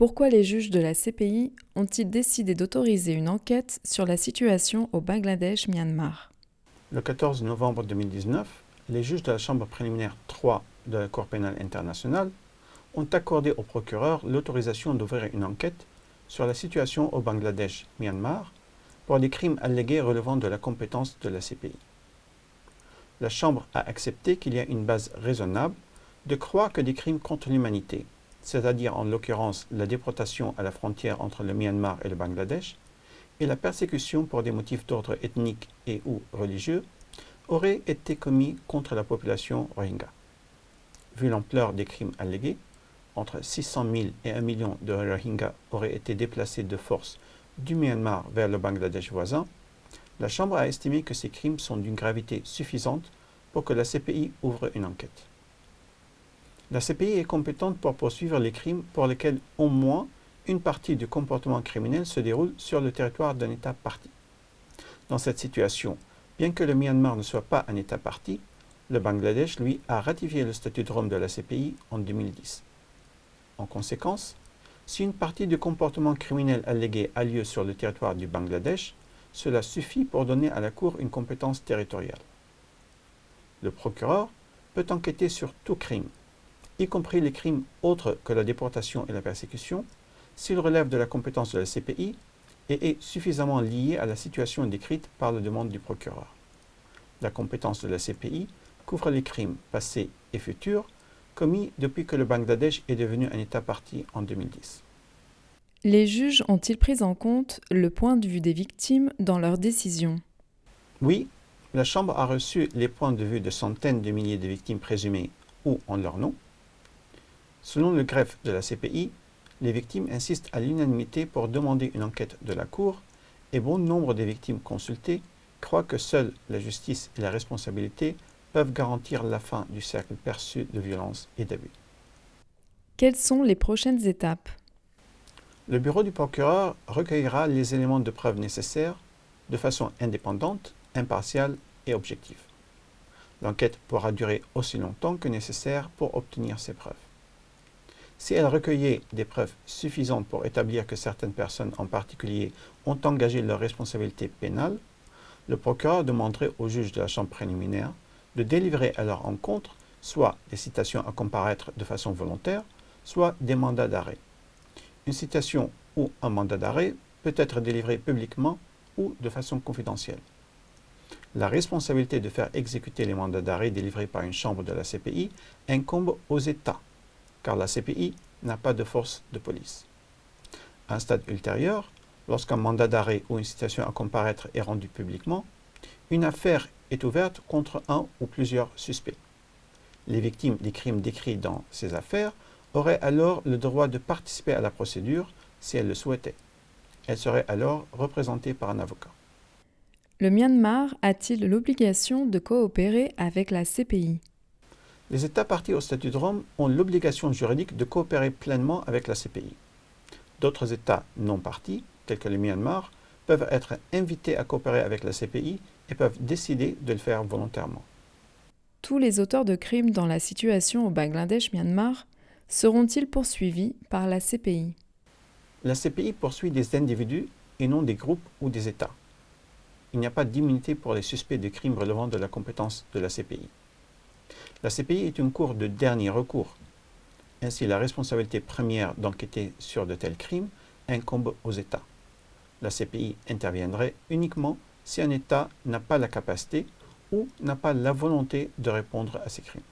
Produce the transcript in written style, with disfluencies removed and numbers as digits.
Pourquoi les juges de la CPI ont-ils décidé d'autoriser une enquête sur la situation au Bangladesh-Myanmar? Le 14 novembre 2019, les juges de la Chambre préliminaire 3 de la Cour pénale internationale ont accordé au procureur l'autorisation d'ouvrir une enquête sur la situation au Bangladesh-Myanmar pour des crimes allégués relevant de la compétence de la CPI. La Chambre a accepté qu'il y a une base raisonnable de croire que des crimes contre l'humanité, c'est-à-dire en l'occurrence la déportation à la frontière entre le Myanmar et le Bangladesh, et la persécution pour des motifs d'ordre ethnique et ou religieux, auraient été commis contre la population rohingya. Vu l'ampleur des crimes allégués, entre 600 000 et 1 million de Rohingyas auraient été déplacés de force du Myanmar vers le Bangladesh voisin, la Chambre a estimé que ces crimes sont d'une gravité suffisante pour que la CPI ouvre une enquête. La CPI est compétente pour poursuivre les crimes pour lesquels au moins une partie du comportement criminel se déroule sur le territoire d'un État partie. Dans cette situation, bien que le Myanmar ne soit pas un État partie, le Bangladesh, lui, a ratifié le statut de Rome de la CPI en 2010. En conséquence, si une partie du comportement criminel allégué a lieu sur le territoire du Bangladesh, cela suffit pour donner à la Cour une compétence territoriale. Le procureur peut enquêter sur tout crime, y compris les crimes autres que la déportation et la persécution, s'il relève de la compétence de la CPI et est suffisamment lié à la situation décrite par la demande du procureur. La compétence de la CPI couvre les crimes passés et futurs commis depuis que le Bangladesh est devenu un État partie en 2010. Les juges ont-ils pris en compte le point de vue des victimes dans leurs décisions? Oui, la Chambre a reçu les points de vue de centaines de milliers de victimes présumées ou en leur nom. Selon le greffe de la CPI, les victimes insistent à l'unanimité pour demander une enquête de la Cour et bon nombre des victimes consultées croient que seule la justice et la responsabilité peuvent garantir la fin du cercle perçu de violence et d'abus. Quelles sont les prochaines étapes? Le bureau du procureur recueillera les éléments de preuve nécessaires de façon indépendante, impartiale et objective. L'enquête pourra durer aussi longtemps que nécessaire pour obtenir ces preuves. Si elle recueillait des preuves suffisantes pour établir que certaines personnes en particulier ont engagé leur responsabilité pénale, le procureur demanderait au juge de la Chambre préliminaire de délivrer à leur encontre soit des citations à comparaître de façon volontaire, soit des mandats d'arrêt. Une citation ou un mandat d'arrêt peut être délivré publiquement ou de façon confidentielle. La responsabilité de faire exécuter les mandats d'arrêt délivrés par une chambre de la CPI incombe aux États, car la CPI n'a pas de force de police. À un stade ultérieur, lorsqu'un mandat d'arrêt ou une citation à comparaître est rendu publiquement, une affaire est ouverte contre un ou plusieurs suspects. Les victimes des crimes décrits dans ces affaires auraient alors le droit de participer à la procédure si elles le souhaitaient. Elles seraient alors représentées par un avocat. Le Myanmar a-t-il l'obligation de coopérer avec la CPI? Les États partis au statut de Rome ont l'obligation juridique de coopérer pleinement avec la CPI. D'autres États non partis, tels que le Myanmar, peuvent être invités à coopérer avec la CPI et peuvent décider de le faire volontairement. Tous les auteurs de crimes dans la situation au Bangladesh-Myanmar seront-ils poursuivis par la CPI? La CPI poursuit des individus et non des groupes ou des États. Il n'y a pas d'immunité pour les suspects de crimes relevant de la compétence de la CPI. La CPI est une cour de dernier recours. Ainsi, la responsabilité première d'enquêter sur de tels crimes incombe aux États. La CPI interviendrait uniquement si un État n'a pas la capacité ou n'a pas la volonté de répondre à ces crimes.